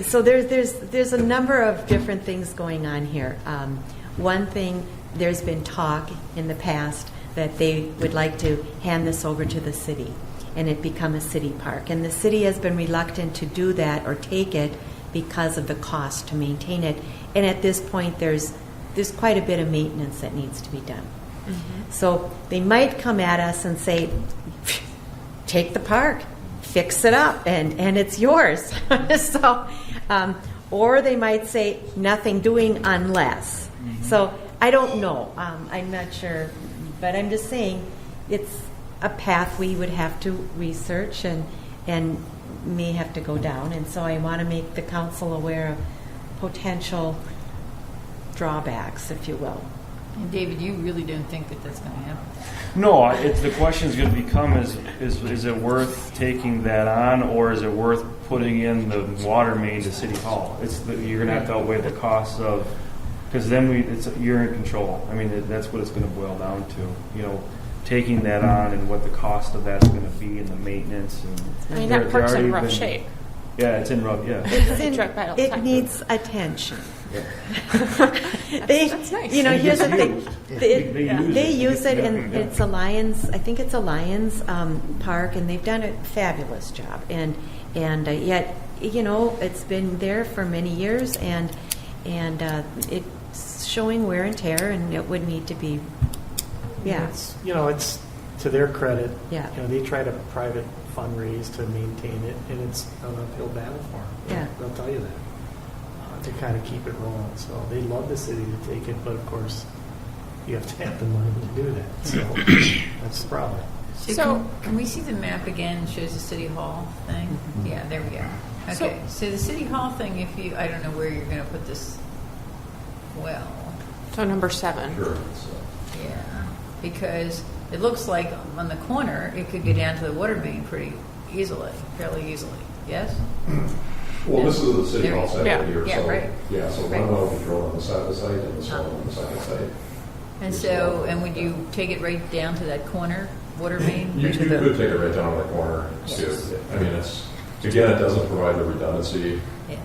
So there's a number of different things going on here. One thing, there's been talk in the past that they would like to hand this over to the city and it become a city park. And the city has been reluctant to do that or take it because of the cost to maintain it. And at this point, there's quite a bit of maintenance that needs to be done. Mm-hmm. So they might come at us and say, take the park, fix it up, and it's yours. So, or they might say, nothing doing unless. Mm-hmm. So I don't know. I'm not sure. But I'm just saying it's a path we would have to research and may have to go down. And so I want to make the council aware of potential drawbacks, if you will. And David, you really don't think that that's going to happen? No, the question is going to become is it worth taking that on, or is it worth putting in the water main to City Hall? You're going to have to outweigh the costs of, because then you're in control. I mean, that's what it's going to boil down to. Taking that on and what the cost of that's going to be and the maintenance. And that park's in rough shape. Yeah, it's in rough. Yeah, it needs attention. Yeah. That's nice. Here's the thing. They use use it, and it's a Lions. I think it's a Lions park, and they've done a fabulous job. And yet, it's been there for many years, and it's showing wear and tear, and it would need to be. Yeah. It's to their credit. Yeah. They try to private fundraise to maintain it, and it's an uphill battle for them. Yeah. They'll tell you that to kind of keep it rolling. So they love the city to take it, but of course, you have to have the money to do that. So that's the problem. So can we see the map again? It shows the City Hall thing. Mm-hmm. Yeah, there we go. Okay, so the City Hall thing. I don't know where you're going to put this. Well. So number 7. Sure. Yeah. Because it looks like on the corner it could go down to the water main fairly easily. Yes? Well, this is the City Hall side yeah. here. Yeah, so, right. Yeah, so right. one will be drilled on the side of the site and this one on the second site. And would you take it right down to that corner water main? You could take it right down to the corner. Yes. I mean, it doesn't provide the redundancy. Yeah.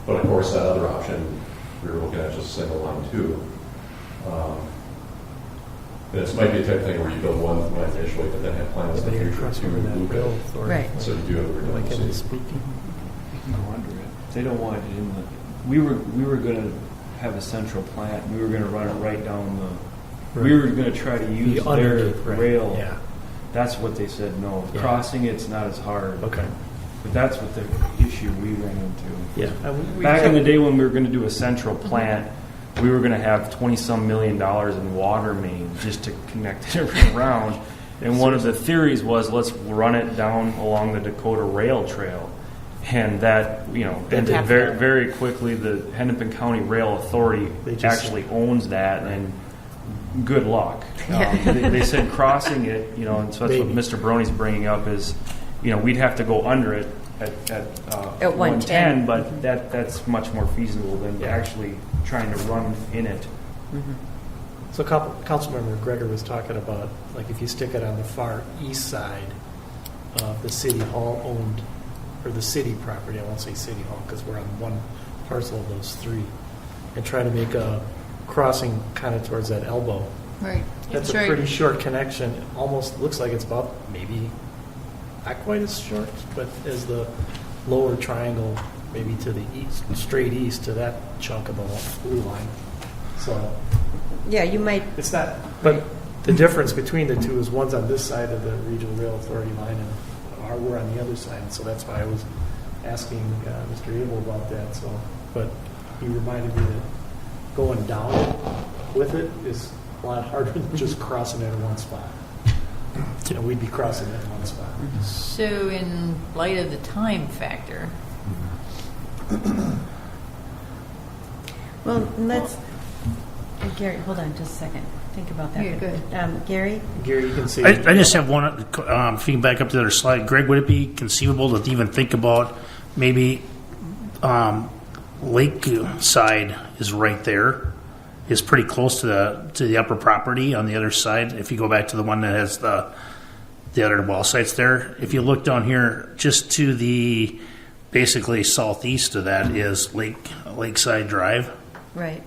But of course, that other option, we were looking at just a single line too. This might be a type of thing where you build one line initially, but then have plans in the future to loop it. Right. So you do have the redundancy. Speaking. You can go under it. They don't want it in the. We were going to have a central plant. We were going to run it right down the. Right. We were going to try to use their rail. Yeah. That's what they said. No, yeah. Crossing it's not as hard. Okay. But that's what the issue we ran into. Yeah. Back in the day when we were going to do a central plant, we were going to have $20-some million in water main just to connect it around. And one of the theories was, let's run it down along the Dakota Rail Trail. And that, ended very, very quickly. The Hennepin County Rail Authority actually owns that, and good luck. They said crossing it, and so that's what Mr. Brony's bringing up is, we'd have to go under it at 110, but that's much more feasible than actually trying to run in it. Mm-hmm. So Councilmember Gregor was talking about, like, if you stick it on the far east side of the City Hall owned, or the city property, I won't say City Hall because we're on one parcel of those 3, and try to make a crossing kind of towards that elbow. Right. That's a pretty short connection. It almost looks like it's about maybe not quite as short, but as the lower triangle, maybe to the east, straight east to that chunk of the blue line. So yeah, you might. It's not, but the difference between the two is one's on this side of the Regional Rail Authority line, and we're on the other side. And so that's why I was asking Mr. Abel about that. So, but he reminded me that going down with it is a lot harder than just crossing it in one spot. We'd be crossing it in one spot. So, in light of the time factor, well, let's. Gary, hold on just a second. Think about that. Yeah, good. Gary, you can see. I just have one. If you can back up to the other slide, Greg, would it be conceivable to even think about maybe lake side is right there, is pretty close to the upper property on the other side. If you go back to the one that has the other well sites there, if you look down here, just to the basically southeast of that is Lakeside Drive. Right.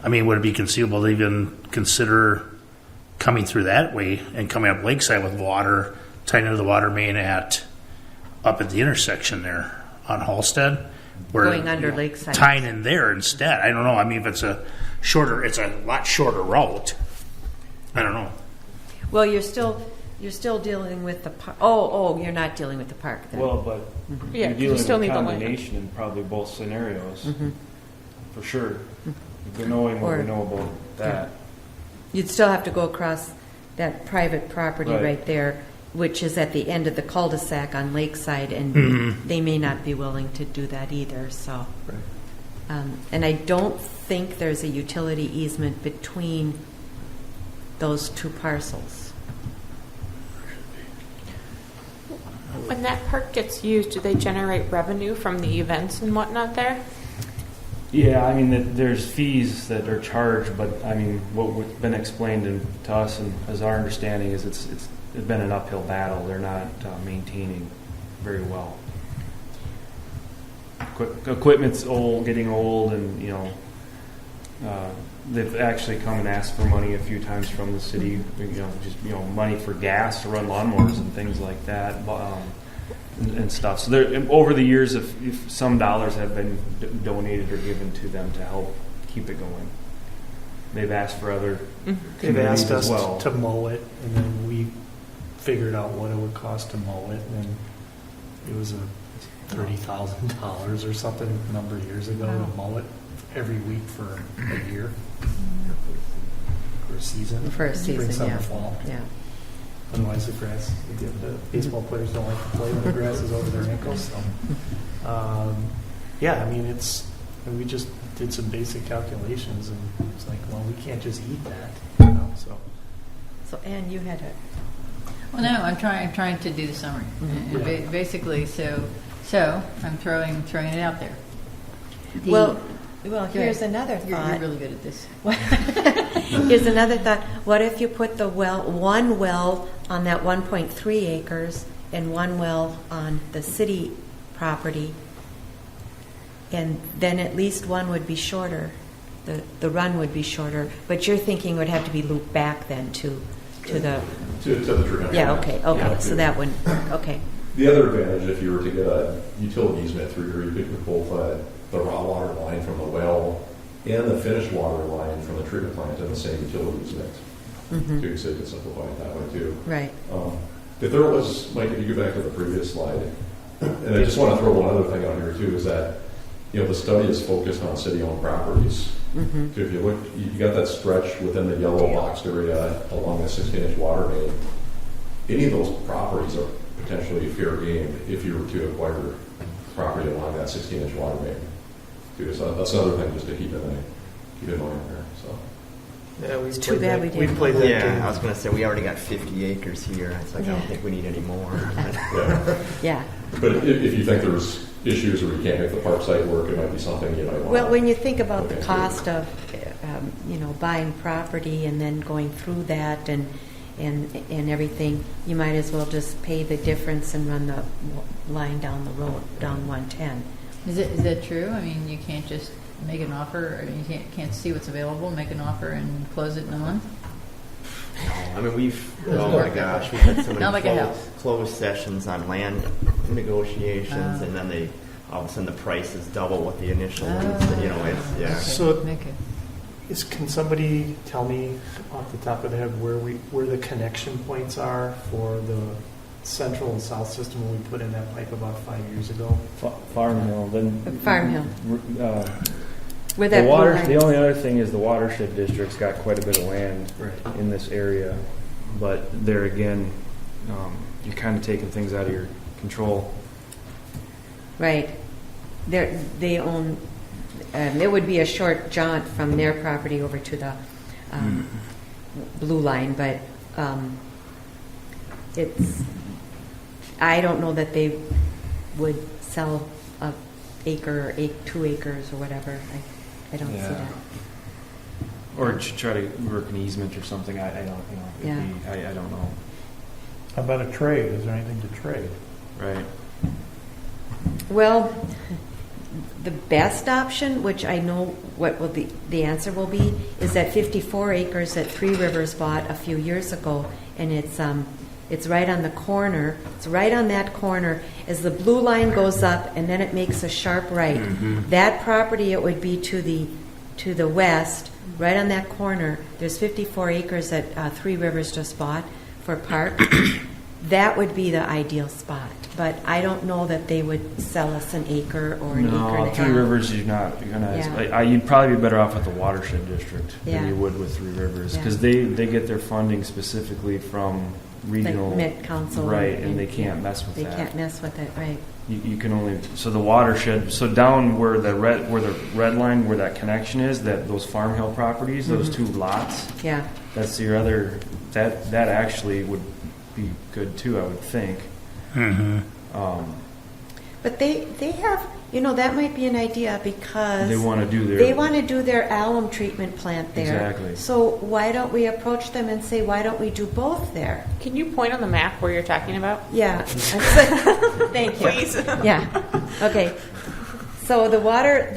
I mean, would it be conceivable to even consider coming through that way and coming up Lakeside with water, tying into the water main up at the intersection there on Halstead? Where, Going under Lakeside. Tying in there instead. I don't know. I mean, if it's a lot shorter route. I don't know. Well, you're still dealing with the park. Oh, you're not dealing with the park then. Well, but Yeah, you're 'cause you dealing still with need the land. combination in probably both scenarios, for sure. Knowing what Or- we know about that. You'd still have to go across that private property Right. right there, which is at the end of the cul-de-sac on Lakeside, and they may not be willing to do that either, so. And I don't think there's a utility easement between those two parcels. When that park gets used, do they generate revenue from the events and whatnot there? Yeah, I mean, there's fees that are charged, but I mean, what's been explained to us and as our understanding is it's been an uphill battle. They're not maintaining very well. Equipment's getting old, and they've actually come and asked for money a few times from the city. Money for gas to run lawnmowers and things like that. And stuff. So over the years, if some dollars have been donated or given to them to help keep it going, they've asked for other They've communities asked as us well. to mow it, and then we figured out what it would cost to mow it, and it was $30,000 or something a number of years ago to mow it every week for a year. For a season. For a Spring, season, summer, yeah. fall. Yeah. Otherwise, the baseball players don't like to play when the grass is over their ankles. So, yeah, I mean, and we just did some basic calculations, and it's like, well, we can't just eat that, So, Ann, you had a... Well, no, I'm trying to do the summary. And basically, so I'm throwing it out there. Well, here's another You're thought. really good at this. Here's another thought. What if you put one well on that 1.3 acres and one well on the city property, and then at least one would be shorter. The run would be shorter, but you're thinking it would have to be looped back then to the... To the treatment. Yeah, okay, Yeah. so that wouldn't work, okay. The other advantage, if you were to get a utility easement through here, you could put both the raw water line from the well and the finished water line from the treatment plant in the same utility easement. Too, so you could simplify it that way too. Right. If there was, Mike, if you go back to the previous slide, and I just want to throw one other thing out here too, is that the study is focused on city-owned properties. So if you look, you got that stretch within the yellow boxed area along the 16-inch water main. Any of those properties are potentially fair game if you were to acquire property along that 16-inch water main. Too. So that's another thing just to keep in mind there. So. yeah, It's too bad we We didn't. played that Yeah, game. I was going to say, we already got 50 acres here. It's like, I don't think we need any more. Yeah. Yeah. But if you think there's issues or you can't make the park site work, it might be something you might want. Well, when you think about the Okay. cost of, buying property and then going through that and everything, you might as well just pay the difference and run the line down the road, down 110. Is that true? I mean, you can't just make an offer, or you can't see what's available, make an offer, and close it in a month? I mean, oh my gosh, we've had so Not like a many house. closed sessions on land negotiations, and then all of a sudden the price is double what the initial was. Okay, So- okay. Can somebody tell me off the top of the head where the connection points are for the central and south system when we put in that pipe about 5 years ago? Farm Hill, then Farm Hill. Where the that blue water. line The is. only other thing is the watershed district's got quite a bit of land Right. in this area, but there again, you're kind of taking things out of your control. Right. They own, it would be a short jaunt from their property over to the blue line, but I don't know that they would sell a acre or 2 acres or whatever. I don't see Yeah. that. Or to try to work an easement or something. I don't. Yeah. I don't know. How about a trade? Is there anything to trade? Right. Well, the best option, which I know what will the answer will be, is that 54 acres that Three Rivers bought a few years ago, and it's right on the corner. It's right on that corner as the blue line goes up, and then it makes a sharp right. That property, it would be to the west, right on that corner. There's 54 acres that Three Rivers just bought for park. That would be the ideal spot. But I don't know that they would sell us an acre or an acre and a half. Three Rivers, you're gonna. You'd probably be better off with the watershed district than you would with Three Rivers, because they get their funding specifically from regional Like Mid-Council. right, and they can't mess with that. They can't mess with it, right? You can only the watershed. So down where the red line, where that connection is, those Farm Hill properties, those two lots. Yeah. That's your other. That actually would be good too, I would think. But they have, that might be an idea because They want to do their alum treatment plant there. Exactly. So why don't we approach them and say, why don't we do both there? Can you point on the map where you're talking about? Yeah. Thank you. Please. Yeah. Okay. So the water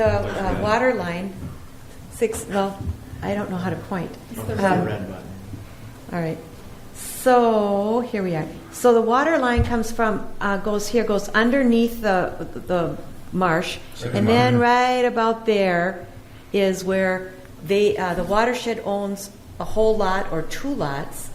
line, I don't know how to point. Red button. All right. So here we are. So the water line comes from goes underneath the marsh, and then right about there is where the watershed owns a whole lot or two lots.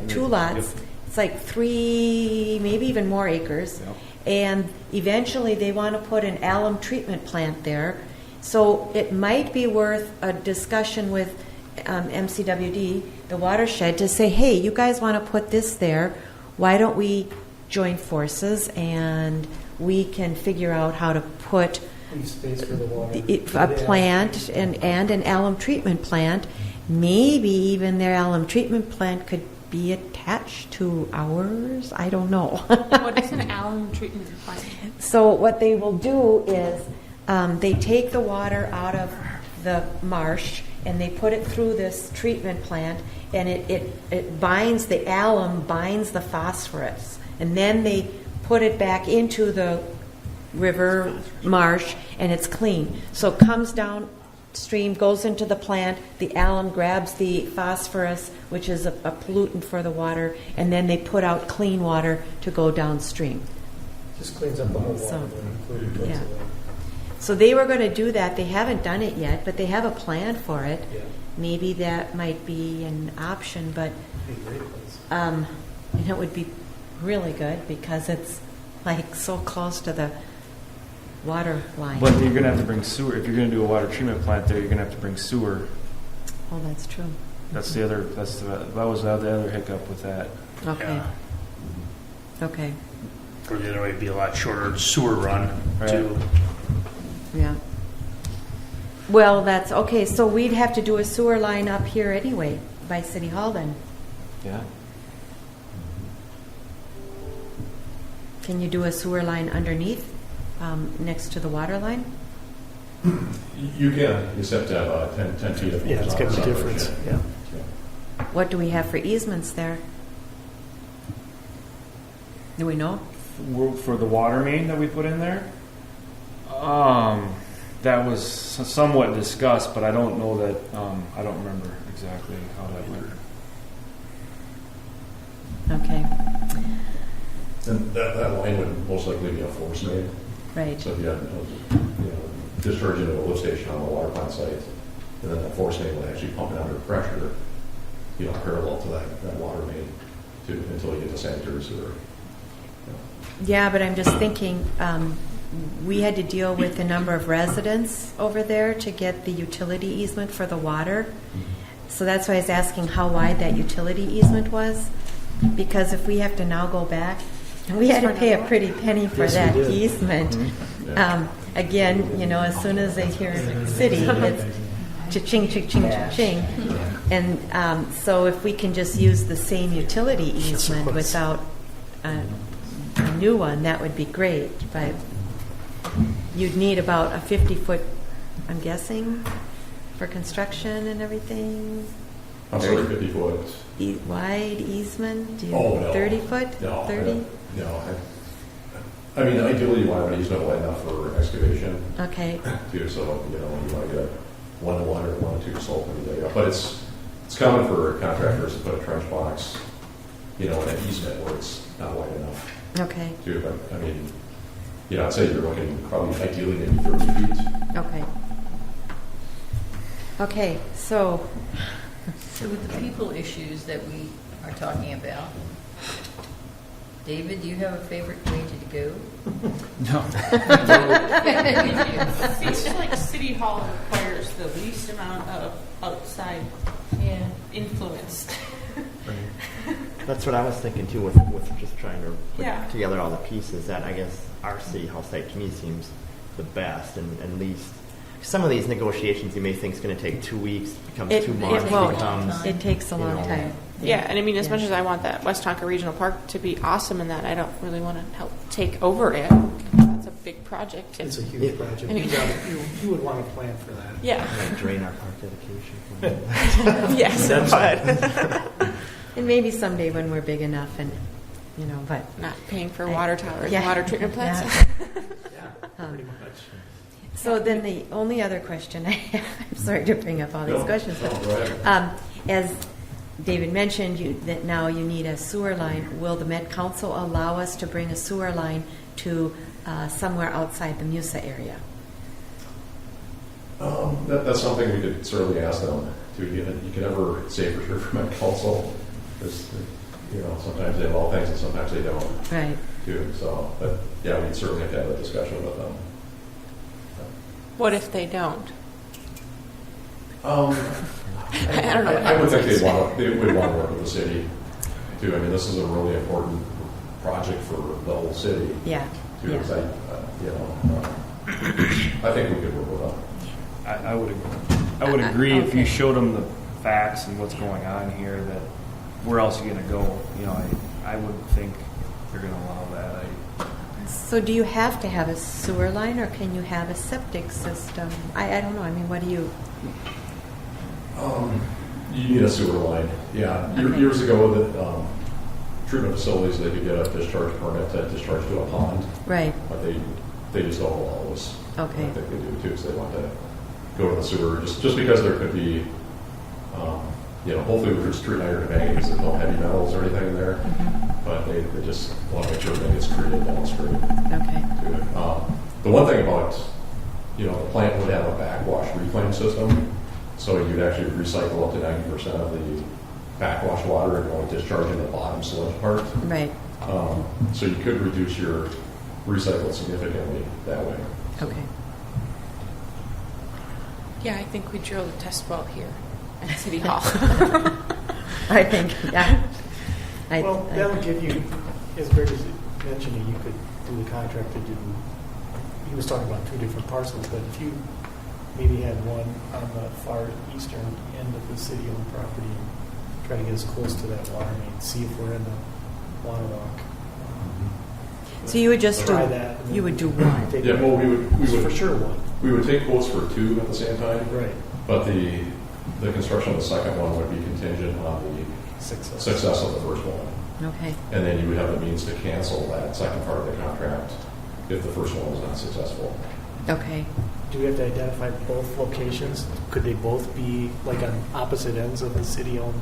Two lots. Yep. It's like 3, maybe even more acres, and eventually they want to put an alum treatment plant there. So it might be worth a discussion with MCWD, the watershed, to say, hey, you guys want to put this there, why don't we join forces and we can figure out how to put Leave space for the water. a plant and an alum treatment plant. Maybe even their alum treatment plant could be attached to ours. I don't know. What is an alum treatment plant? So what they will do is they take the water out of the marsh and they put it through this treatment plant, and it binds, the alum binds the phosphorus, and then they put it back into the river marsh, and it's clean. So it comes downstream, goes into the plant, the alum grabs the phosphorus, which is a pollutant for the water, and then they put out clean water to go downstream. Just cleans up the whole water, So, including what's yeah. in there. So they were going to do that. They haven't done it yet, but they have a plan for it. Yeah. Maybe that might be an option, but Be a great place. and it would be really good because it's like so close to the water line. But you're going to have to bring sewer. If you're going to do a water treatment plant there, you're going to have to bring sewer. Oh, that's true. That was the other hiccup with that. Okay. Yeah. Okay. Or the other way would be a lot shorter sewer run Right. too. Yeah. Well, that's okay. So we'd have to do a sewer line up here anyway by City Hall then. Yeah. Can you do a sewer line underneath, next to the water line? You can, you just have to have 10 feet of. Yeah, it's got a difference. Yeah. What do we have for easements there? Do we know? For the water main that we put in there, that was somewhat discussed, but I don't know that. I don't remember exactly how that went. Okay. And that line would most likely be a force main. Right. So if you had, discharge into a lift station on the water plant site, and then that force main would actually pump it under pressure, parallel to that water main until you get to sanitary sewer. Yeah, but I'm just thinking, we had to deal with the number of residents over there to get the utility easement for the water. So that's why I was asking how wide that utility easement was. Because if we have to now go back, we had to pay a pretty penny for Yes, we that did. easement. Mm-hmm. Yeah. Again, as soon as they hear city, it's cha-ching, cha-ching, cha-ching. And so if we can just use the same utility easement without a new one, that would be great. But you'd need about a 50-foot, I'm guessing, for construction and everything. I'm sorry, 50 foot. Wide easement? Do you, Oh, no. 30 foot? No, 30? no. I mean, ideally, you want to use it wide enough for excavation Okay, too, so, you want to get 1-to-1 or 1-to-2 slope when you dig up. But it's common for contractors to put a trench box, in an easement where it's not wide enough okay, too. But, I mean, I'd say you're looking probably ideally maybe 30 feet. okay. Okay, so, So with the people issues that we are talking about, David, do you have a favorite way to go? No. It seems like City Hall requires the least amount of outside influence. That's what I was thinking too with just trying to put Yeah. together all the pieces. That I guess our city hall site to me seems the best and least. Some of these negotiations you may think is going to take 2 weeks, becomes it 2 months, won't. becomes It takes a long time. Yeah, and I mean, as Yeah. much as I want that West Tonka Regional Park to be awesome in that, I don't really want to help take over it. That's a big project. It's a And, huge project. I mean- You would want to plan for that. yeah. like drain our park dedication. Yes, but And maybe someday when we're big enough and, but. not paying for water towers Yeah. and water treatment plants. Yeah, pretty much. So then the only other question I have, I'm sorry to bring up all these No, questions, no, but go ahead. as David mentioned, that now you need a sewer line. Will the Met Council allow us to bring a sewer line to somewhere outside the Musa area? That's something we could certainly ask them to. You can never say for sure from a council. Because, sometimes they have all things and sometimes they don't Right. too. So, but yeah, we'd certainly have to have a discussion with them. What if they don't? I don't know. I would think they would want to work with the city too. I mean, this is a really important project for the whole city Yeah. too. Yeah. Because I think we could work with them. I would agree. I would agree if you Okay. showed them the facts and what's going on here, that where else are you going to go? I would think they're going to allow that. So do you have to have a sewer line, or can you have a septic system? I don't know. I mean, what do you? You need a sewer line. Yeah. Okay. Years ago, the treatment facilities, they could get a discharge permit to discharge to a pond, Right. but they just don't allow us. Okay. I think they do too, so they want to go to the sewer just because there could be, hopefully we just treat iron and manganese, there's no heavy metals or anything in there, but they just want to make sure everything gets treated downstream Okay. to it. The one thing about, the plant would have a backwash reclaim system, so you'd actually recycle up to 90% of the backwash water and only discharge in the bottom sludge part. Right. So you could reduce your recycle significantly that way. Okay. Yeah, I think we drill the test well here at City Hall. I think. Yeah. Well, that would give you, as Greg was mentioning, you could do the contract to do, he was talking about 2 different parcels, but if you maybe had one on the far eastern end of the city-owned property and try to get as close to that water main, see if we're in the water lock. So you would just Try that. and You would do then one. take Yeah, well, we would for sure one. We would take quotes for 2 at the same time, Right. but the construction of the second one would be contingent on the success of the first one. Okay. And then you would have the means to cancel that second part of the contract if the first one was not successful. Okay. Do we have to identify both locations? Could they both be like on opposite ends of the city-owned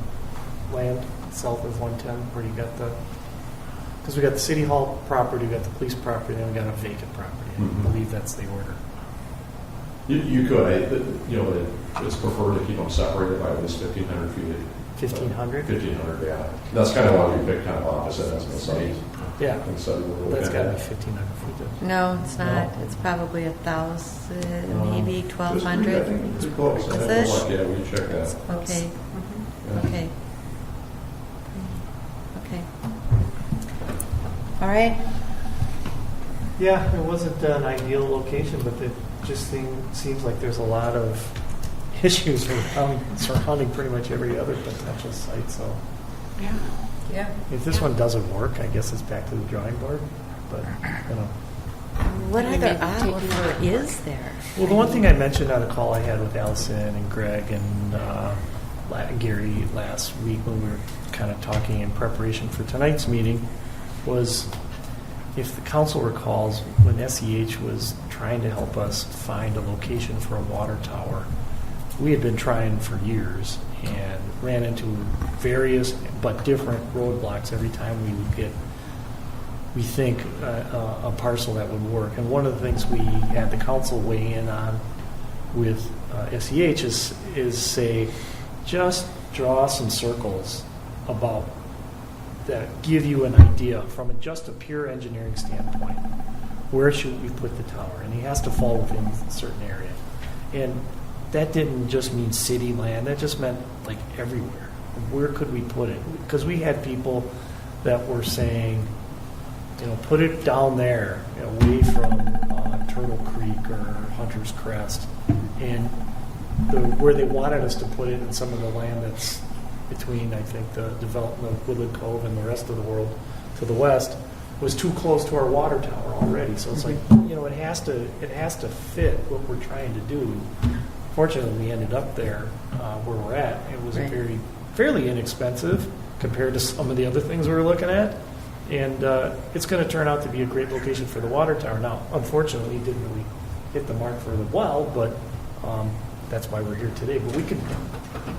land, south of 110, where you got because we got the city hall property, we got the police property, then we got a vacant property. Mhm. I believe that's the order. You could, it's preferred to keep them separated by at least 1,500 feet. 1,500? 1,500, yeah. That's kind of why we picked kind of opposite ends of the site. Yeah. And so we're That's looking got to at be 1,500 feet. then. No, it's not. No. It's probably 1,000, maybe Just 1,200. pretty close. Is it? Yeah, we can check that. Okay. Yeah. Okay. Okay. All right. Yeah, it wasn't an ideal location, but it just seems like there's a lot of issues surrounding pretty much every other potential site. So Yeah. Yeah. if this one doesn't work, I guess it's back to the drawing board. But What Maybe other take aquifer is there? Well, the one thing I mentioned on a call I had with Allison and Greg and Gary last week when we were kind of talking in preparation for tonight's meeting was if the council recalls, when SEH was trying to help us find a location for a water tower, we had been trying for years and ran into various but different roadblocks every time we would get, we think, a parcel that would work. And one of the things we had the council weigh in on with SEH is say, just draw some circles about that give you an idea from just a pure engineering standpoint. Where should we put the tower? And he has to fall within a certain area. And that didn't just mean city land. That just meant like everywhere. Where could we put it? Because we had people that were saying, put it down there, away from Turtle Creek or Hunter's Crest. And where they wanted us to put it in some of the land that's between, I think, the development of Woodland Cove and the rest of the world to the west was too close to our water tower already. So it's like, it has to fit what we're trying to do. Fortunately, we ended up there where we're at. It was Right. fairly inexpensive compared to some of the other things we were looking at. And it's going to turn out to be a great location for the water tower. Now, unfortunately, it didn't really hit the mark for the well, but that's why we're here today. But we could,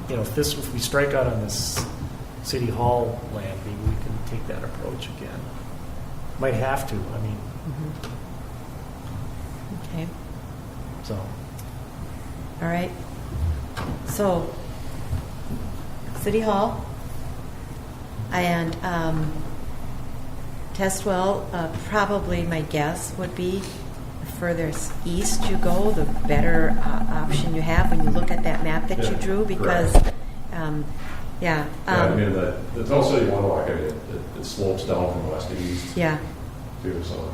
if we strike out on this city hall land, maybe we can take that approach again. Might have to. I mean, Okay. so. All right. So, City Hall and test well, probably my guess would be the furthest east you go, the better option you have when you look at that map that you drew, because, I mean, the Tell City One Walk, it slopes down from west to east yeah, too. So,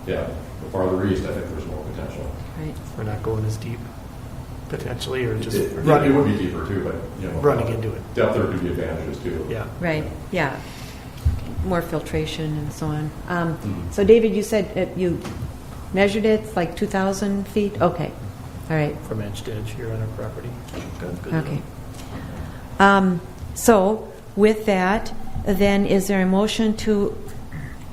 the farther east, I think there's more potential. right. We're not going as deep, potentially, or just It running, would be deeper too, but running into it. depth there could be advantages too. Yeah. Right, yeah. More filtration and so on. So David, you said you measured it, it's like 2,000 feet? Okay, all right, From edge to edge here on our property. Good. okay. So with that, then is there a motion to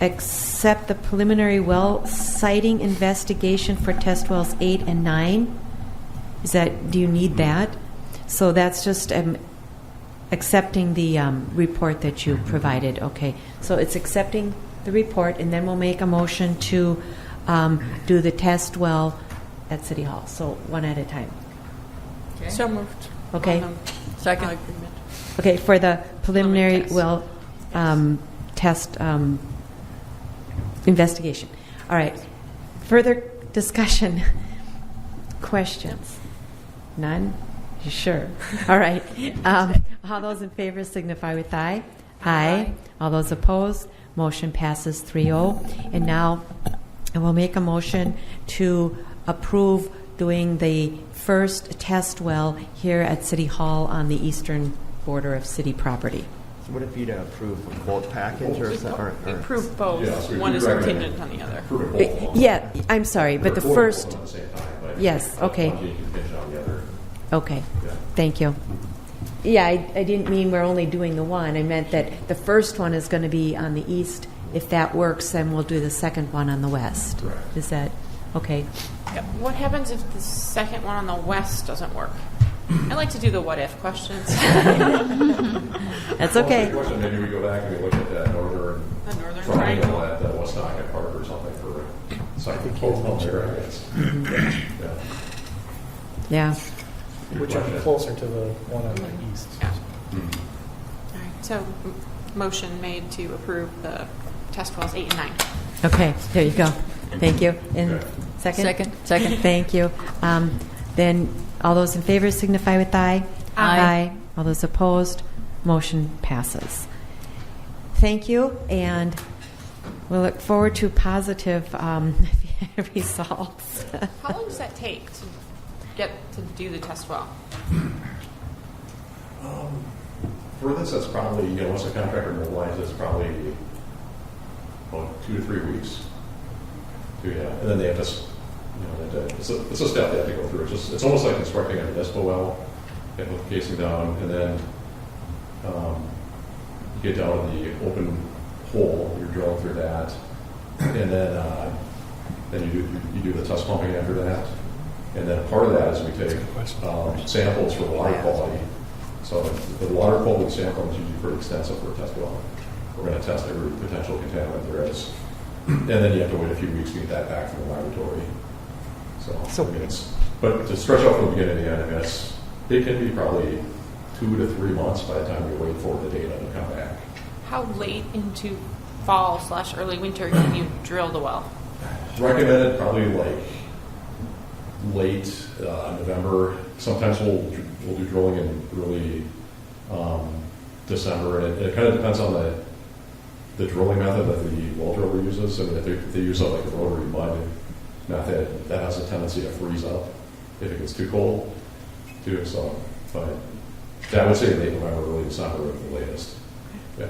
accept the preliminary well siting investigation for test wells 8 and 9? Do you need that? So that's just accepting the report that you provided. Okay, so it's accepting the report, and then we'll make a motion to do the test well at City Hall. So one at a time. Okay. So moved. Okay. On the Second. agreement. Okay, for the preliminary test. well test investigation. All right. Further discussion. Questions? None? You sure? All right. All those in favor signify with aye. Aye. All those opposed? Motion passes 3-0. And now I will make a motion to approve doing the first test well here at City Hall on the eastern border of city property. So would it be to approve a quote package or something? Approve both. Yeah, so we One is recommend contingent on the other. Approve it both. Yeah, I'm sorry, but the Or both first, at the same time, but yes, okay. one being contingent on the other. Okay, Yeah. thank you. Yeah, I didn't mean we're only doing the one. I meant that the first one is going to be on the east. If that works, then we'll do the second one on the west. Correct. Is that, okay? Yep. What happens if the second one on the west doesn't work? I like to do the what if questions. That's Well, okay. good question. Maybe we go back and we look at that northern The northern triangle triangle. at Wostock Park or something for a second he quote mentioned there, I that. guess. Yeah. Yeah, Which would be closer to the one on the east. Yeah. All right. So, motion made to approve the test wells 8 and 9. okay, there you go. Thank you. And Okay. second? Second. Thank you. Then all those in favor signify with aye. Aye. All those opposed, motion passes. Thank you, and we'll look forward to positive results. How long does that take to get to do the test well? For this, that's probably, once the contractor mobilizes, it's probably about 2 to 3 weeks. And then they have to, it's a step they have to go through. It's almost like constructing a municipal well, get the casing down, and then you get down to the open hole, you're drilling through that, and then you do the test pumping after that. And then part of that is we take samples for water quality. So the water quality sampling is usually pretty extensive for a test well. We're going to test every potential contaminant there is. And then you have to wait a few weeks to get that back from the laboratory. So I mean, but to stretch out from the beginning to the end, I mean, it can be probably 2 to 3 months by the time we wait for the data to come back. How late into fall/early winter can you drill the well? Recommended probably like late November. Sometimes we'll do drilling in early December, and it kind of depends on the drilling method that the well driller uses. I mean, if they use like a rotary mud method, that has a tendency to freeze up if it gets too cold, too. So, but I would say late November, early December at the latest. Yeah.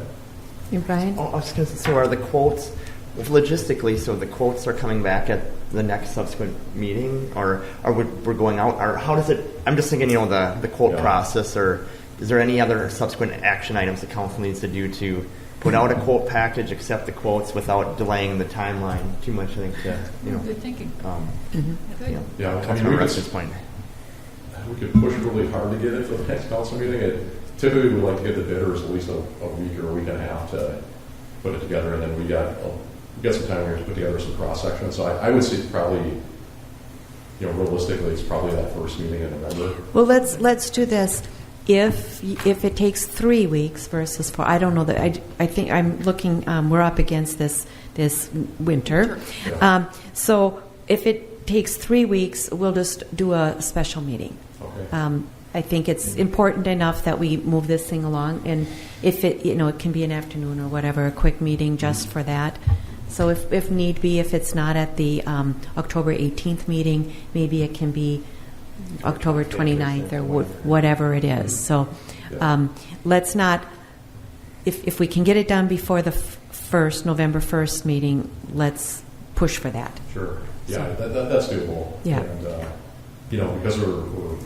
You, Brian? Oh, I was going to say, so are the quotes, logistically, so the quotes are coming back at the next subsequent meeting, or we're going out, or how does it, I'm just thinking, the quote process, or is there any other subsequent action items the council needs to do to put out a quote package, accept the quotes without delaying the timeline too much, I think, Good thinking. Good. Yeah, Councilman Russ's point. We could push really hard to get it for the next council meeting. Typically, we like to get the bidders at least a week or a week and a half to put it together, and then we got some time here to put together some cross sections. So I would say probably, realistically, it's probably that first meeting in November. Well, let's do this. If it takes 3 weeks versus 4, I don't know that. I think I'm looking. We're up against this winter, Sure. Yeah. so if it takes 3 weeks, we'll just do a special meeting. Okay. I think it's important enough that we move this thing along, and if it it can be an afternoon or whatever, a quick meeting just for that. So if need be, if it's not at the October 18th meeting, maybe it can be October 29th or whatever it is. So let's not, if we can get it done before the November 1st meeting, let's push for that. Sure. Yeah, that's doable. Yeah. And, because we're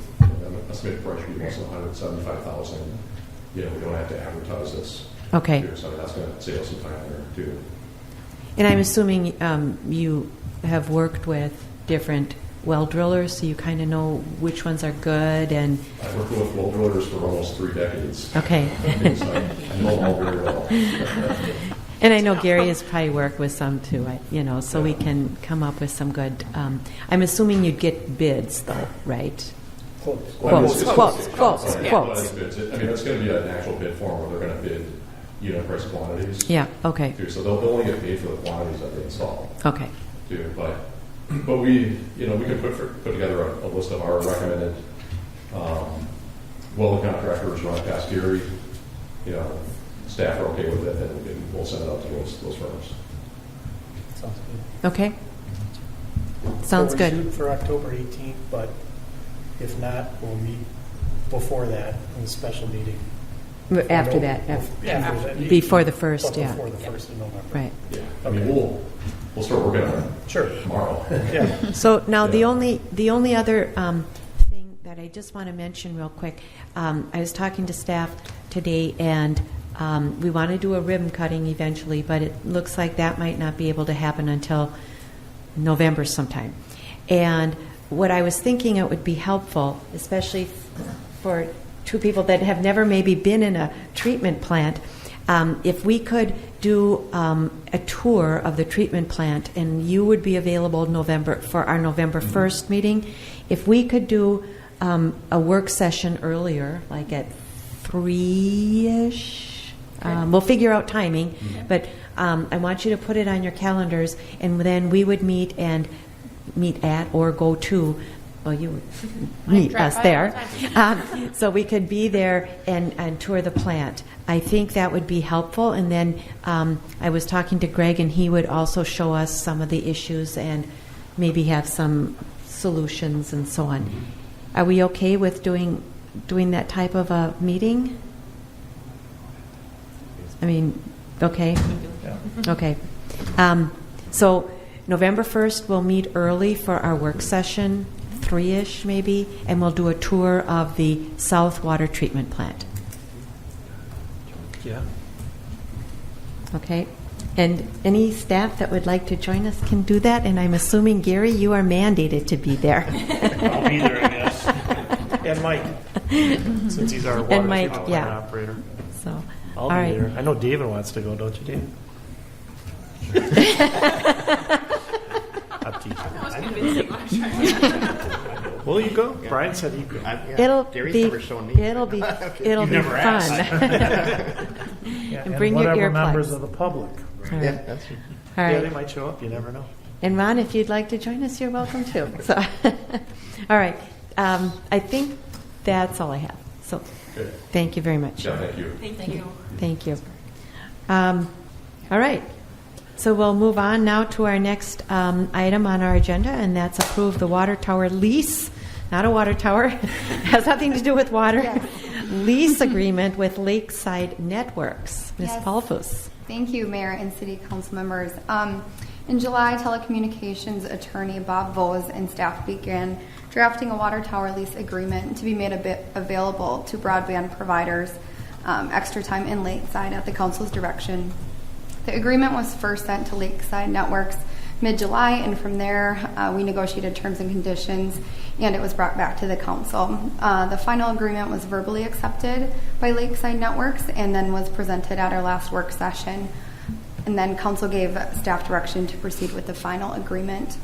estimated price should be less than $175,000, we don't have to advertise this. Okay. Too, so that's going to save us some time there, too. And I'm assuming you have worked with different well drillers, so you kind of know which ones are good. And I've worked with well drillers for almost 3 decades. Okay. So I know them all very well. And I know Gary has probably worked with some too, so we can come up with some good. I'm assuming you'd get bids, though, right? Quotes. Yeah. Quotes. I mean, it's going to be an actual bid form where they're going to bid unit price quantities. Yeah. Okay. Too. So they'll only get paid for the quantities that they install. Okay. Too. But we can put together a list of our recommended well contractors run past Gary. Staff are okay with it, and we'll send it out to those firms. Sounds good. Okay. Sounds So we're good. shooting for October 18th, but if not, we'll meet before that in a special meeting. After that, before the 1st, yeah. Before the 1st of November. Right. Yeah. I mean, we'll start working on it. Sure. Tomorrow. Yeah. So now Yeah. the only other thing that I just want to mention real quick, I was talking to staff today, and we want to do a ribbon cutting eventually, but it looks like that might not be able to happen until November sometime. And what I was thinking it would be helpful, especially for 2 people that have never maybe been in a treatment plant, if we could do a tour of the treatment plant, and you would be available for our November 1st meeting. If we could do a work session earlier, like at 3-ish, we'll figure out timing, but I want you to put it on your calendars, and then we would meet at or go to, well, you would meet us there. So we could be there and tour the plant. I think that would be helpful. And then I was talking to Greg, and he would also show us some of the issues and maybe have some solutions and so on. Are we okay with doing that type of a meeting? I mean, okay? Yeah. Okay. So November 1st, we'll meet early for our work session, 3-ish maybe, and we'll do a tour of the South Water Treatment Plant. Yeah. Okay? And any staff that would like to join us can do that. And I'm assuming, Gary, you are mandated to be there. I'll be there, I guess. And Mike, since he's our water And Mike, treatment yeah. plant operator. So, I'll all be right. there. I know David wants to go, don't you, David? Up to you. Will you go? Brian said he'd go. It'll Gary's be never shown me. it'll be You've be never fun. Yeah, And bring your whatever earplugs. members of the public. All Yeah, right. that's true. All Yeah, right. they might show up. You never know. And Ron, if you'd like to join us, you're welcome too. So, all right. I think that's all I have. So, Okay. thank you very much. Yeah, thank you. Thank you. Thank you. All right. So we'll move on now to our next item on our agenda, and that's approve the water tower lease. Not a water tower. Has nothing to do with water. Yes. Lease agreement with Lakeside Networks. Ms. Yes. Paulfus. Thank you, Mayor and City Council members. In July, telecommunications attorney Bob Vose and staff began drafting a water tower lease agreement to be made available to broadband providers extra time in Lakeside at the council's direction. The agreement was first sent to Lakeside Networks mid-July, and from there we negotiated terms and conditions, and it was brought back to the council. The final agreement was verbally accepted by Lakeside Networks and then was presented at our last work session. And then council gave staff direction to proceed with the final agreement.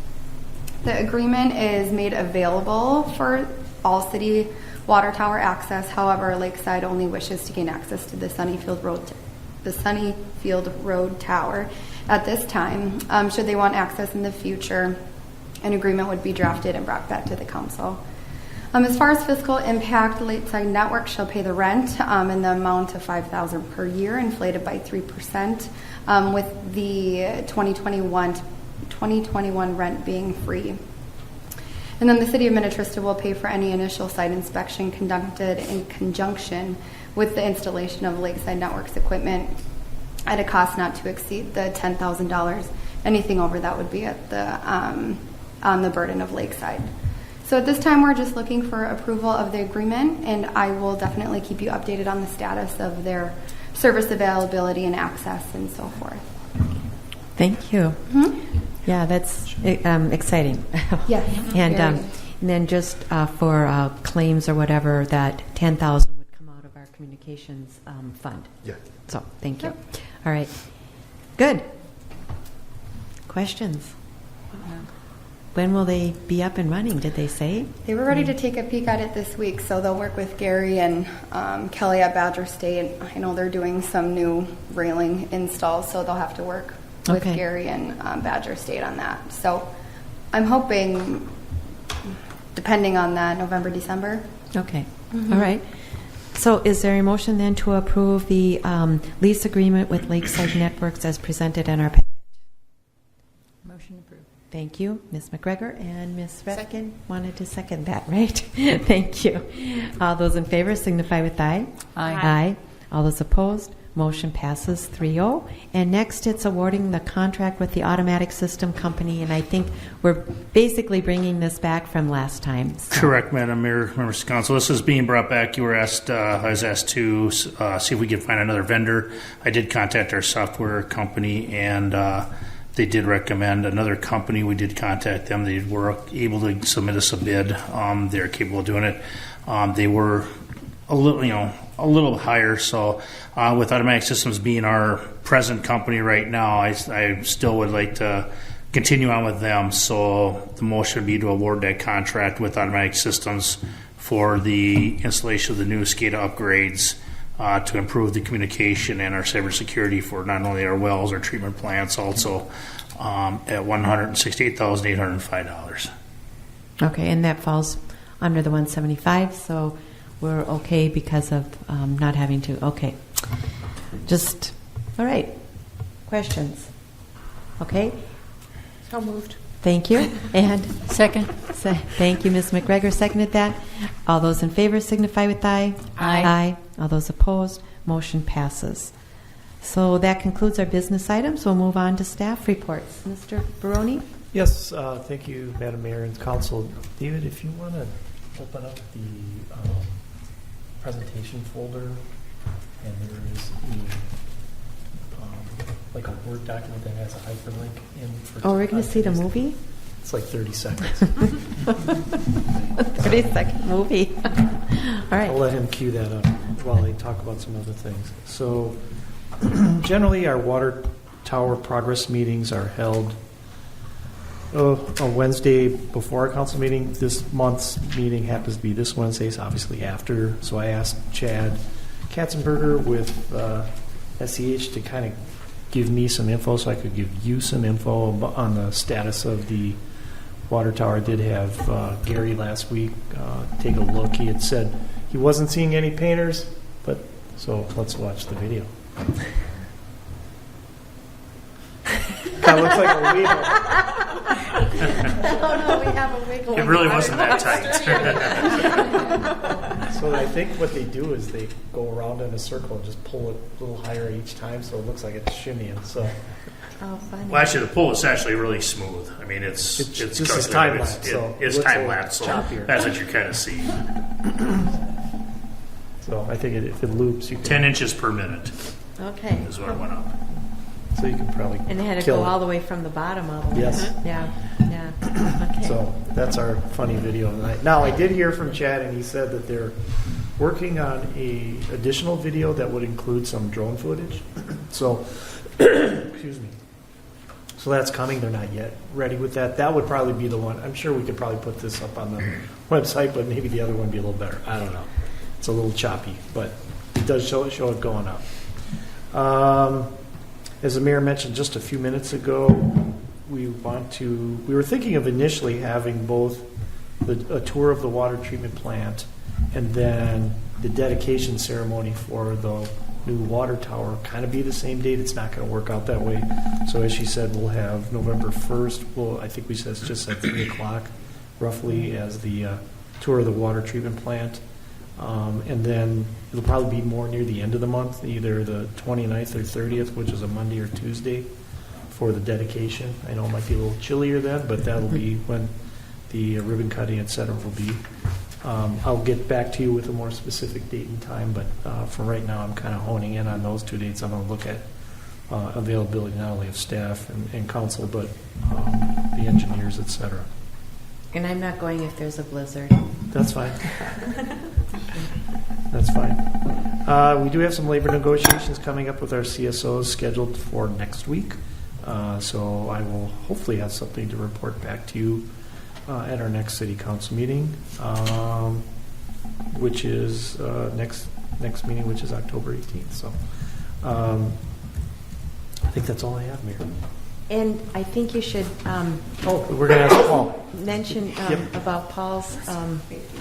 The agreement is made available for all city water tower access. However, Lakeside only wishes to gain access to the Sunnyfield Road Tower at this time. Should they want access in the future, an agreement would be drafted and brought back to the council. As far as fiscal impact, Lakeside Network shall pay the rent in the amount of $5,000 per year, inflated by 3%, with the 2021 rent being free. And then the City of Minnetrista will pay for any initial site inspection conducted in conjunction with the installation of Lakeside Networks equipment at a cost not to exceed the $10,000. Anything over that would be at on the burden of Lakeside. So at this time, we're just looking for approval of the agreement, and I will definitely keep you updated on the status of their service availability and access and so forth. Thank you. Mm-hmm. Yeah, that's exciting. Yes. And very. then just for claims or whatever, that $10,000 would come out of our communications fund. Yeah. So thank you. All right. Good. Questions? When will they be up and running? Did they say? They were ready to take a peek at it this week, so they'll work with Gary and Kelly at Badger State. I know they're doing some new railing installs, so they'll have to work with Okay. Gary and Badger State on that. So I'm hoping, depending on that, November, December. Okay. All right. So is there a motion then to approve the lease agreement with Lakeside Networks as presented in our packet? Motion approved. Thank you, Ms. McGregor, and Ms. Redkin wanted to second that, right? Thank you. All those in favor signify with aye. Aye. Aye. All those opposed, motion passes 3-0. And next, it's awarding the contract with the automatic system company, and I think we're basically bringing this back from last time. So. Correct, Madam Mayor, members of council. This is being brought back. You were asked, I was asked to see if we could find another vendor. I did contact our software company, and they did recommend another company. We did contact them. They were able to submit us a bid. They're capable of doing it. They were a little higher. So with Automatic Systems being our present company right now, I still would like to continue on with them. So the motion would be to award that contract with Automatic Systems for the installation of the new SCADA upgrades to improve the communication and our cybersecurity for not only our wells, our treatment plants, also at $168,805. Okay, and that falls under the 175, so we're okay because of not having to. Okay. Just, all right. Questions? Okay. So moved. Thank you. And Second. thank you, Ms. McGregor. Seconded that. All those in favor signify with aye. Aye. Aye. All those opposed, motion passes. So that concludes our business items. We'll move on to staff reports. Mr. Baroni? Yes, thank you, Madam Mayor and Council. David, if you want to open up the presentation folder, and there is like a Word document that has a hyperlink in. For Oh, we're going to see the movie? It's like 30 seconds. 30-second movie. All right. I'll let him cue that up while they talk about some other things. So generally our water tower progress meetings are held on Wednesday before our council meeting. This month's meeting happens to be this Wednesday, so obviously after. So I asked Chad Katzenberger with SEH to kind of give me some info so I could give you some info on the status of the water tower. I did have Gary last week take a look. He had said he wasn't seeing any painters, but so let's watch the video. Kind of looks like a wiggle. Oh, no, we have a wiggle. It really wasn't that tight. So I think what they do is they go around in a circle and just pull it a little higher each time, so it looks like it's shimmying. So Oh, funny. Well, actually, the pull is actually really smooth. I mean, it's just it's time lapse. It's time lapse, so choppier. that's what you kind of see. So I think if it loops, you can 10 inches per minute Okay. is what it went up. So you can probably And they had to kill go it. all the way from the bottom all the way. Yes. Yeah. Okay. So that's our funny video tonight. Now I did hear from Chad, and he said that they're working on a additional video that would include some drone footage. So, excuse me. So that's coming. They're not yet ready with that. That would probably be the one. I'm sure we could probably put this up on the website, but maybe the other one would be a little better. I don't know. It's a little choppy, but it does show it going up. As the mayor mentioned just a few minutes ago, we were thinking of initially having both a tour of the water treatment plant and then the dedication ceremony for the new water tower kind of be the same date. It's not going to work out that way. So as she said, we'll have November 1st. Well, I think we said it's just at 3 o'clock roughly as the tour of the water treatment plant. And then it'll probably be more near the end of the month, either the 29th or 30th, which is a Monday or Tuesday, for the dedication. I know it might be a little chillier then, but that'll be when the ribbon cutting, et cetera, will be. I'll get back to you with a more specific date and time, but for right now, I'm kind of honing in on those 2 dates. I'm going to look at availability not only of staff and council, but the engineers, et cetera. And I'm not going if there's a blizzard. That's fine. That's fine. We do have some labor negotiations coming up with our CSOs scheduled for next week. So I will hopefully have something to report back to you at our next city council meeting, which is next meeting, which is October 18th. So I think that's all I have, Mayor. And I think you should We're going to ask Paul. mention Yep. about Paul's.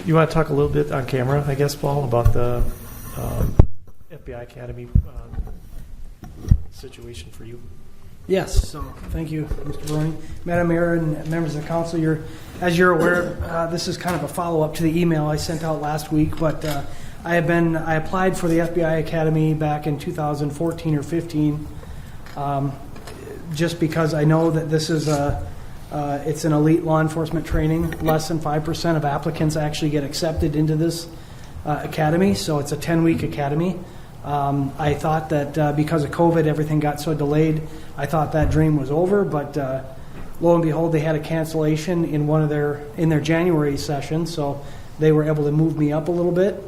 You want to talk a little bit on camera, I guess, Paul, about the FBI Academy situation for you? Yes, so thank you, Mr. Brewing. Madam Mayor and members of the council, as you're aware, this is kind of a follow-up to the email I sent out last week, but I applied for the FBI Academy back in 2014 or 15, just because I know that this is it's an elite law enforcement training. Less than 5% of applicants actually get accepted into this academy, so it's a 10-week academy. I thought that because of COVID, everything got so delayed. I thought that dream was over, but lo and behold, they had a cancellation in their January session, so they were able to move me up a little bit.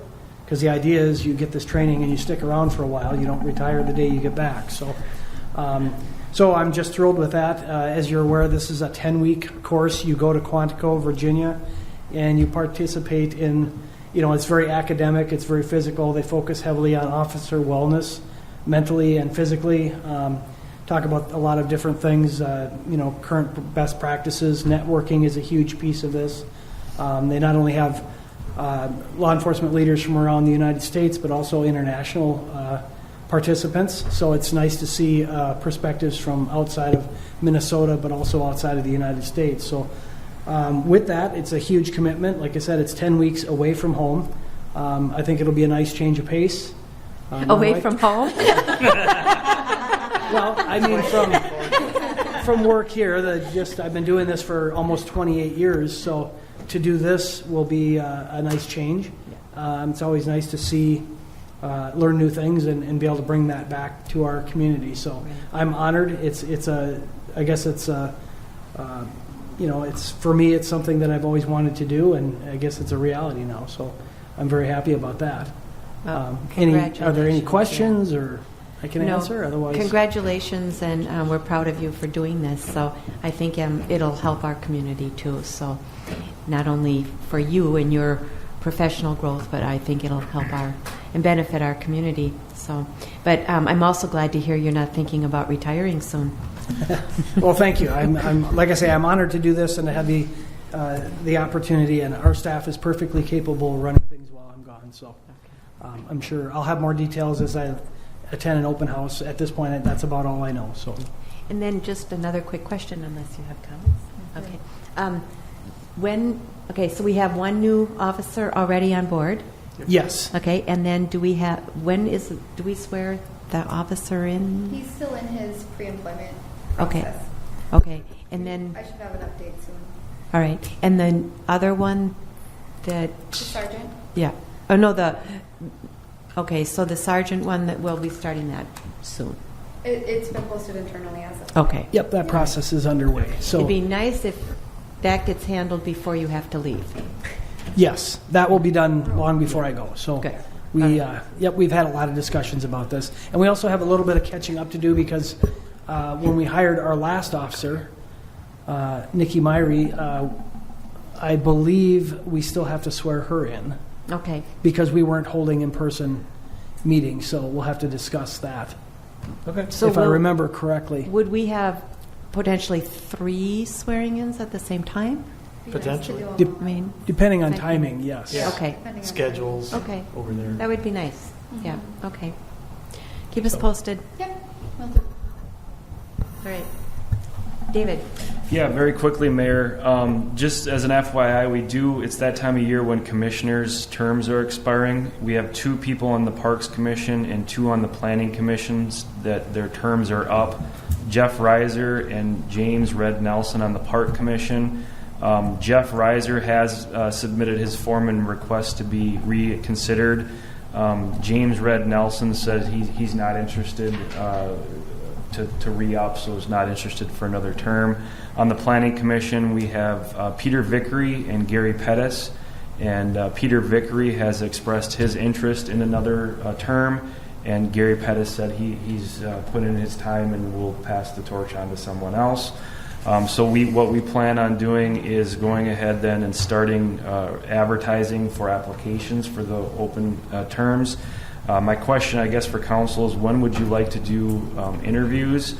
Because the idea is you get this training and you stick around for a while. You don't retire the day you get back. So I'm just thrilled with that. As you're aware, this is a 10-week course. You go to Quantico, Virginia, and you participate in. It's very academic, it's very physical. They focus heavily on officer wellness, mentally and physically. Talk about a lot of different things, current best practices. Networking is a huge piece of this. They not only have law enforcement leaders from around the United States, but also international participants. So it's nice to see perspectives from outside of Minnesota, but also outside of the United States. So with that, it's a huge commitment. Like I said, it's 10 weeks away from home. I think it'll be a nice change of pace. Away from home? Well, I mean from work here. I've been doing this for almost 28 years, so to do this will be a nice change. It's always nice to see learn new things and be able to bring that back to our community. So I'm honored. I guess it's for me, it's something that I've always wanted to do, and I guess it's a reality now. So I'm very happy about that. Are there any questions or I can answer? Otherwise, congratulations, and we're proud of you for doing this. So I think it'll help our community too. So not only for you and your professional growth, but I think it'll help and benefit our community. So, but I'm also glad to hear you're not thinking about retiring soon. Well, thank you. I'm like I say, I'm honored to do this and to have the opportunity. And our staff is perfectly capable of running things while I'm gone. So I'm sure I'll have more details as I attend an open house. At this point, that's about all I know. So, and then just another quick question, unless you have comments. Okay. So we have one new officer already on board. Yes. Okay, and then do we swear the officer in? He's still in his pre-employment process. Okay, and then I should have an update soon. all right, and then other one that The sergeant? yeah. Oh no, okay, so the sergeant one that will be starting that soon. It's been posted internally as of Okay. Yep, that process is underway. So It'd be nice if that gets handled before you have to leave. yes, that will be done long before I go. So Good. we've had a lot of discussions about this, and we also have a little bit of catching up to do because when we hired our last officer, Nikki Myrie, I believe we still have to swear her in. Okay. Because we weren't holding in-person meetings, so we'll have to discuss that. Okay. So if I remember correctly. would we have potentially 3 swearing-ins at the same time? Potentially. I mean, Depending on Thank you. timing, yes. Yeah. okay. Depending on Schedules Okay. over there. That would be nice. Yeah. Okay. Keep us posted. Yep, will do. All right. David. Yeah, very quickly, Mayor. Just as an FYI, it's that time of year when commissioners' terms are expiring. We have 2 people on the Parks Commission and 2 on the Planning Commissions that their terms are up. Jeff Reiser and James Red Nelson on the Park Commission. Jeff Reiser has submitted his form and request to be reconsidered. James Red Nelson said he's not interested to re-up, so is not interested for another term. On the Planning Commission, we have Peter Vickery and Gary Pettis, and Peter Vickery has expressed his interest in another term, and Gary Pettis said he's put in his time and will pass the torch on to someone else. So what we plan on doing is going ahead then and starting advertising for applications for the open terms. My question, I guess, for council is when would you like to do interviews?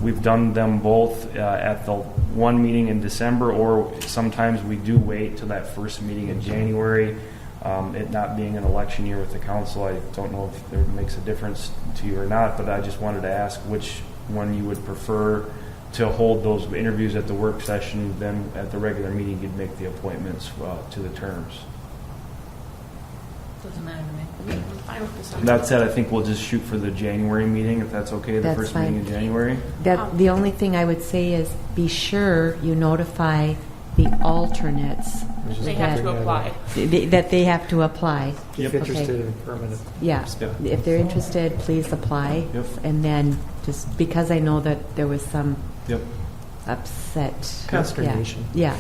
We've done them both at the one meeting in December, or sometimes we do wait till that first meeting in January. It not being an election year with the council, I don't know if it makes a difference to you or not, but I just wanted to ask which one you would prefer to hold those interviews at the work session, then at the regular meeting you'd make the appointments to the terms. Doesn't matter to me. That said, I think we'll just shoot for the January meeting, if that's okay, the That's first fine. meeting in January. The only thing I would say is be sure you notify the alternates They have to apply. that they have to apply. If Yep. interested in permanent. Yeah. Yep. If they're interested, please apply. Yep. And then just because I know that there was some Yep. upset. Consternation. Yeah.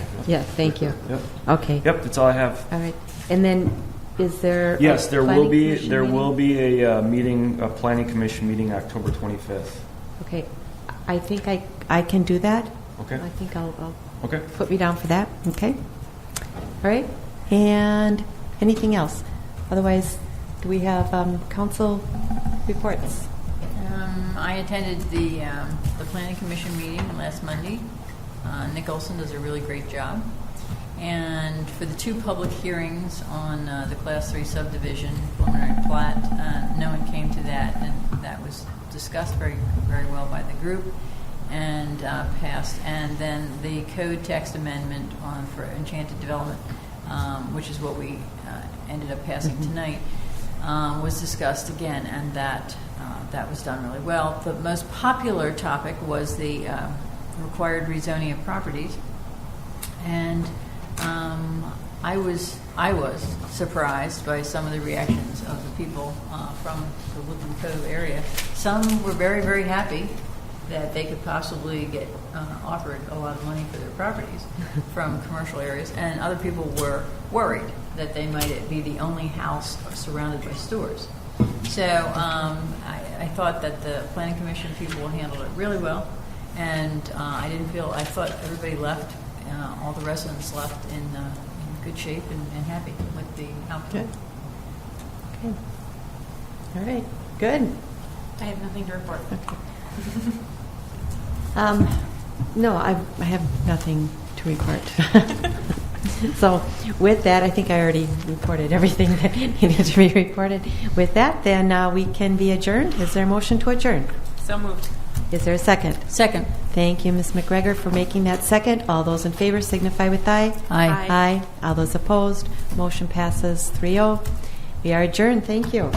Thank you. Yep. Okay. Yep, that's all I have. All right. And then is there? Yes, a there will planning be commission there meeting? will be a meeting, a planning commission meeting, October 25th. Okay. I think I can do that. Okay. I think I'll Okay. put me down for that. Okay. All right. And anything else? Otherwise, do we have council reports? I attended the Planning Commission meeting last Monday. Nick Olson does a really great job. And for the 2 public hearings on the Class 3 subdivision preliminary plat, no one came to that, and that was discussed very, very well by the group and passed. And then the code text amendment for enchanted development, which is what we ended up passing tonight, was discussed again, and that was done really well. The most popular topic was the required rezoning of properties, and I was surprised by some of the reactions of the people from the Woodland Cove area. Some were very, very happy that they could possibly get offered a lot of money for their properties from commercial areas, and other people were worried that they might be the only house surrounded by stores. So I thought that the Planning Commission people handled it really well, and I thought everybody left, all the residents left in good shape and happy with the outcome. Good. Okay. All right. Good. I have nothing to report. No, I have nothing to report. So with that, I think I already reported everything that needed to be reported. With that, then we can be adjourned. Is there a motion to adjourn? So moved. Is there a second? Second. Thank you, Ms. McGregor, for making that second. All those in favor signify with aye. Aye. Aye. All those opposed, motion passes 3-0. We are adjourned. Thank you.